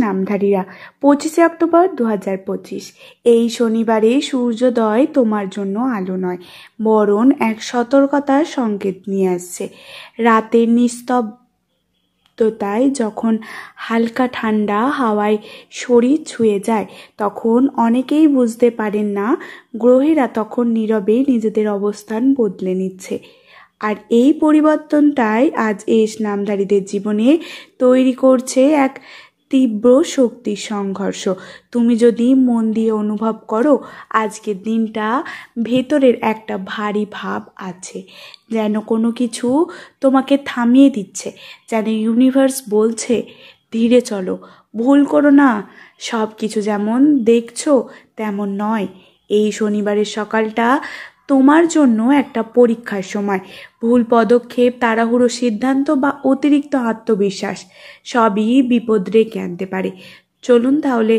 নামধারীরা 25 October 2025 এই শনিবারে সূর্যোদয় তোমার জন্য আলো নয়, বরং এক সতর্কতার সংকেত নিয়ে আসছে। রাতের নিস্তব্ধতায় যখন হালকা ঠান্ডা হাওয়ায় শরীর ছুঁয়ে যায়, তখন অনেকেই বুঝতে পারেন না গ্রহেরা তখন নীরবে নিজেদের অবস্থান বদলে নিচ্ছে। আর এই পরিবর্তনটাই আজ নামধারীদের জীবনে তৈরি করছে এক তীব্র শক্তির সংঘর্ষ। তুমি যদি মন দিয়ে অনুভব করো, আজকের দিনটা ভেতরের একটা ভারী ভাব আছে, যেন কোনো কিছু তোমাকে থামিয়ে দিচ্ছে, যেন ইউনিভার্স বলছে ধীরে চলো, ভুল করো না, সব কিছু যেমন দেখছো তেমন নয়। এই শনিবারের সকালটা তোমার জন্য একটা পরীক্ষার সময়। ভুল পদক্ষেপ, তাড়াহুড়ো সিদ্ধান্ত বা অতিরিক্ত আত্মবিশ্বাস সবই বিপদ ডেকে আনতে পারে। চলুন তাহলে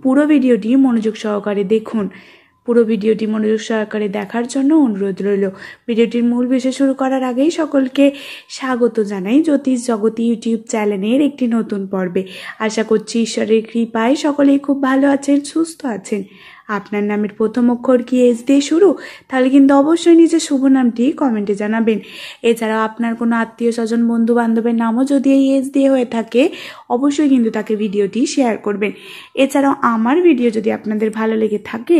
পুরো ভিডিওটি মনোযোগ সহকারে দেখুন। পুরো ভিডিওটি মনোযোগ সহকারে দেখার জন্য অনুরোধ রইল। ভিডিওটির মূল বিষয় শুরু করার আগেই সকলকে স্বাগত জানাই জ্যোতিষ জগতী ইউটিউব চ্যানেলের একটি নতুন পর্বে। আশা করছি ঈশ্বরের কৃপায় সকলেই খুব ভালো আছেন, সুস্থ আছেন। আপনার নামের প্রথম অক্ষর কি এস দিয়ে শুরু? তাহলে কিন্তু অবশ্যই নিজের শুভ নামটি কমেন্টে জানাবেন। এছাড়াও আপনার কোনো আত্মীয় স্বজন বন্ধু বান্ধবের নামও যদি এই এস দিয়ে হয়ে থাকে, অবশ্যই কিন্তু তাকে ভিডিওটি শেয়ার করবেন। এছাড়াও আমার ভিডিও যদি আপনাদের ভালো লেগে থাকে,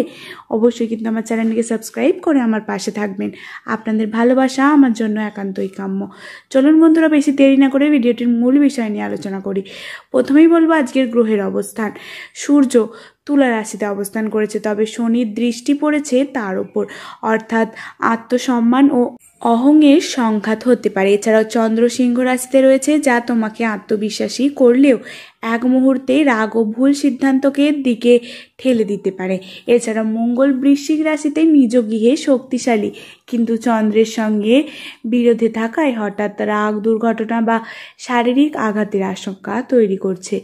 অবশ্যই কিন্তু আমার চ্যানেলটিকে সাবস্ক্রাইব করে আমার পাশে থাকবেন। আপনাদের ভালোবাসা আমার জন্য একান্তই কাম্য। চলুন বন্ধুরা, বেশি দেরি না করে ভিডিওটির মূল বিষয় নিয়ে আলোচনা করি। প্রথমেই বলবো আজকের গ্রহের অবস্থান। সূর্য তুলা রাশিতে অবস্থান করেছে, তবে শনির দৃষ্টি পড়েছে তার ওপর, অর্থাৎ আত্মসম্মান ও অহংের সংঘাত হতে পারে। এছাড়াও চন্দ্র সিংহ রাশিতে রয়েছে, যা তোমাকে আত্মবিশ্বাসী করলেও এক মুহূর্তে রাগ ও ভুল সিদ্ধান্তকে দিকে ঠেলে দিতে পারে। এছাড়া মঙ্গল বৃশ্চিক রাশিতে নিজ গৃহে শক্তিশালী, কিন্তু চন্দ্রের সঙ্গে বিরোধে থাকায় হঠাৎ রাগ, দুর্ঘটনা বা শারীরিক আঘাতের আশঙ্কা তৈরি করছে।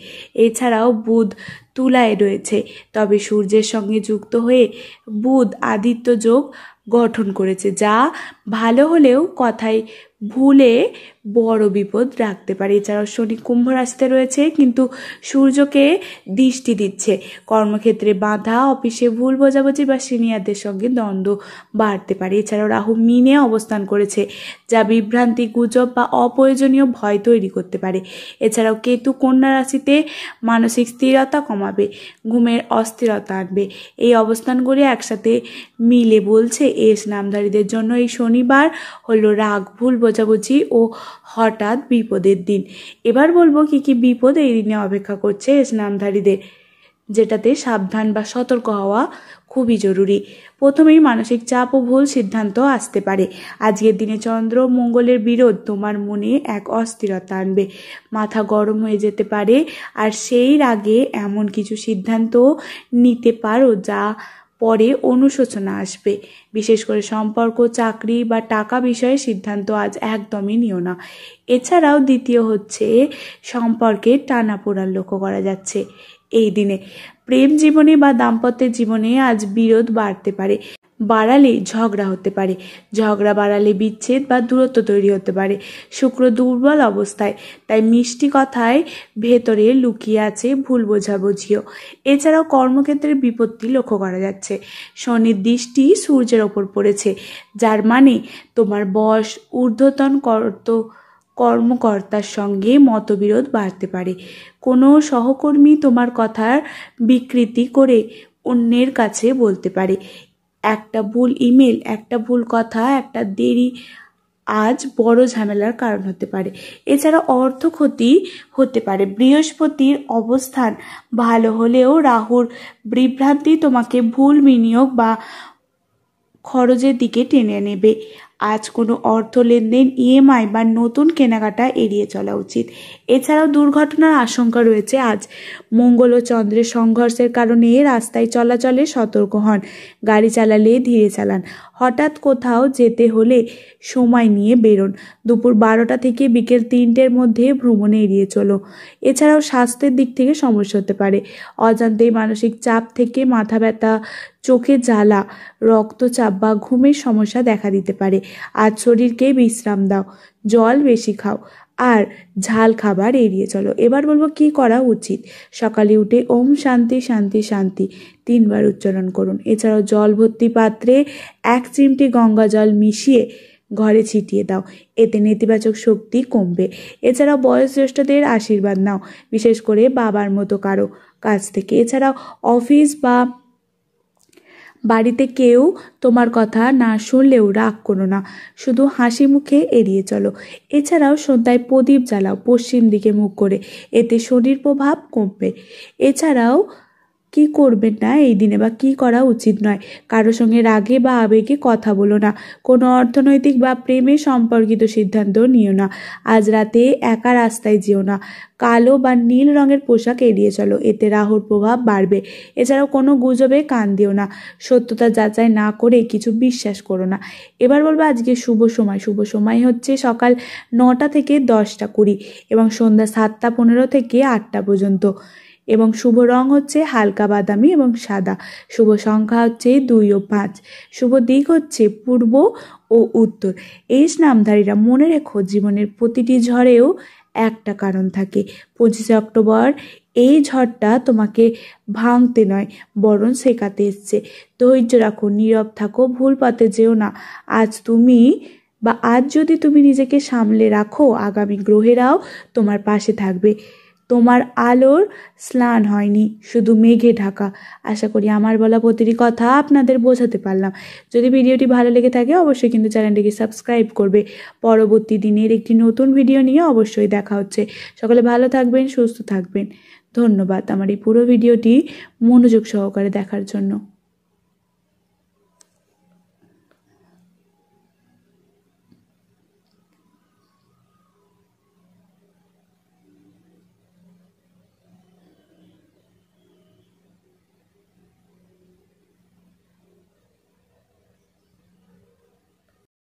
এছাড়াও বুধ তুলায় রয়েছে, তবে সূর্যের সঙ্গে যুক্ত হয়ে বুধ আদিত্য যোগ গঠন করেছে, যা ভালো হলেও কথায় ভুলে বড় বিপদ রাখতে পারে। এছাড়াও শনি কুম্ভ রাশিতে রয়েছে, কিন্তু সূর্যকে দৃষ্টি দিচ্ছে। কর্মক্ষেত্রে বাধা, অফিসে ভুল বোঝাবুঝি বা সিনিয়রদের সঙ্গে দ্বন্দ্ব বাড়তে পারে। এছাড়াও রাহু মিনে অবস্থান করেছে, যা বিভ্রান্তি, গুজব বা অপ্রয়োজনীয় ভয় তৈরি করতে পারে। এছাড়াও কেতু কন্যা রাশিতে মানসিক স্থিরতা কমাবে, ঘুমের অস্থিরতা আনবে। এই অবস্থানগুলি একসাথে মিলে বলছে নামধারীদের জন্য এই শনিবার হলো রাগ, ভুল বোঝাবুঝি ও হঠাৎ বিপদের দিন। এবার বলবো কি কি বিপদ এই দিনে অপেক্ষা করছে নামধারীদের, যেটাতে সাবধান বা সতর্ক হওয়া খুবই জরুরি। প্রথমেই মানসিক চাপ ও ভুল সিদ্ধান্ত আসতে পারে। আজকের দিনে চন্দ্র মঙ্গলের বিরোধ তোমার মনে এক অস্থিরতা আনবে, মাথা গরম হয়ে যেতে পারে, আর সেই রাগে এমন কিছু সিদ্ধান্ত নিতে পারো যা পরে অনুশোচনা আসবে। বিশেষ করে সম্পর্ক, চাকরি বা টাকা বিষয়ে সিদ্ধান্ত আজ একদমই নিও না। এছাড়াও দ্বিতীয় হচ্ছে সম্পর্কের টানাপোড়েন লক্ষ্য করা যাচ্ছে এই দিনে। প্রেম জীবনে বা দাম্পত্যের জীবনে আজ বিরোধ বাড়ালে ঝগড়া হতে পারে। ঝগড়া বাড়ালে বিচ্ছেদ বা দূরত্ব তৈরি হতে পারে। শুক্র দুর্বল অবস্থায়, তাই মিষ্টি কথায় ভেতরে লুকিয়ে আছে ভুল বোঝাবুঝিও। এছাড়াও কর্মক্ষেত্রে বিপত্তি লক্ষ্য করা যাচ্ছে। শনির দৃষ্টি সূর্যের ওপর পড়েছে, যার মানে তোমার বস, ঊর্ধ্বতন কর্মকর্তার সঙ্গে মতবিরোধ বাড়তে পারে। কোনো সহকর্মী তোমার কথার বিকৃতি করে অন্যের কাছে বলতে পারে। একটা ভুল ইমেল, একটা ভুল কথা, একটা দেরি আজ বড় ঝামেলার কারণ হতে পারে। এছাড়া অর্থ ক্ষতি হতে পারে। বৃহস্পতির অবস্থান ভালো হলেও রাহুর বিভ্রান্তি তোমাকে ভুল বিনিয়োগ বা খরচের দিকে টেনে নেবে। আজ কোনো অর্থ লেনদেন, ইএমআই বা নতুন কেনাকাটা এড়িয়ে চলা উচিত। এছাড়াও দুর্ঘটনার আশঙ্কা রয়েছে আজ। মঙ্গল ও চন্দ্রের সংঘর্ষের কারণে রাস্তায় চলাচলে সতর্ক হন। গাড়ি চালালে ধীরে চালান। হঠাৎ কোথাও যেতে হলে সময় নিয়ে বেরোন। দুপুর 12টা থেকে বিকেল 3টের মধ্যে ভ্রমণে এড়িয়ে চলো। এছাড়াও স্বাস্থ্যের দিক থেকে সমস্যা হতে পারে। অজান্তেই মানসিক চাপ থেকে মাথা ব্যথা, চোখে জ্বালা, রক্তচাপ বা ঘুমের সমস্যা দেখা দিতে পারে। আজ শরীরকে বিশ্রাম দাও, জল বেশি খাও, আর ঝাল খাবার এড়িয়ে চলো। এবার বলবো কি করা উচিত। সকালে উঠে ওম শান্তি শান্তি শান্তি 3 বার উচ্চারণ করুন। এছাড়াও জল ভর্তি পাত্রে 1 চিমটি গঙ্গা জল মিশিয়ে ঘরে ছিটিয়ে দাও, এতে নেতিবাচক শক্তি কমবে। এছাড়াও বয়োজ্যেষ্ঠদের আশীর্বাদ নাও, বিশেষ করে বাবার মতো কারো কাছ থেকে। এছাড়াও অফিস বা বাড়িতে কেউ তোমার কথা না শুনলেও রাগ করো না, শুধু হাসি মুখে এড়িয়ে চলো। এছাড়াও সন্ধ্যায় প্রদীপ জ্বালাও পশ্চিম দিকে মুখ করে, এতে শনির প্রভাব কমবে। এছাড়াও কি করবেন না এই দিনে বা কি করা উচিত নয়, কারোর সঙ্গে রাগে বা আবেগে কথা বলো না, কোনো অর্থনৈতিক বা প্রেমে সম্পর্কিত সিদ্ধান্ত নিও না। আজ রাতে একা রাস্তায় যেও না, কালো বা নীল রঙের পোশাক এড়িয়ে চলো, এতে রাহুর প্রভাব বাড়বে। এছাড়াও কোনো গুজবে কান দিও না, সত্যতা যাচাই না করে কিছু বিশ্বাস করো না। এবার বলবো আজকে শুভ সময় হচ্ছে সকাল 9টা থেকে 10টা 20 এবং সন্ধ্যা 7টা 15 থেকে 8টা পর্যন্ত। এবং শুভ রং হচ্ছে হালকা বাদামি এবং সাদা। শুভ সংখ্যা হচ্ছে 2 ও 5। শুভ দিক হচ্ছে পূর্ব ও উত্তর। এই নামধারীরা মনে রেখো, জীবনের প্রতিটি ঝড়েও একটা কারণ থাকে। 25 অক্টোবর এই ঝড়টা তোমাকে ভাঙতে নয়, বরং শেখাতে এসছে। ধৈর্য রাখো, নীরব থাকো, ভুল পথে যেও না। আজ যদি তুমি নিজেকে সামলে রাখো, আগামী গ্রহেরাও তোমার পাশে থাকবে। তোমার আলোর স্নান হয়নি, শুধু মেঘে ঢাকা। আশা করি আমার বলা প্রতিটি কথা আপনাদের বোঝাতে পারলাম। যদি ভিডিওটি ভালো লেগে থাকে অবশ্যই কিন্তু চ্যানেলটিকে সাবস্ক্রাইব করবে। পরবর্তী দিনের একটি নতুন ভিডিও নিয়ে অবশ্যই দেখা হচ্ছে। সকলে ভালো থাকবেন, সুস্থ থাকবেন। ধন্যবাদ আমার এই পুরো ভিডিওটি মনোযোগ সহকারে দেখার জন্য।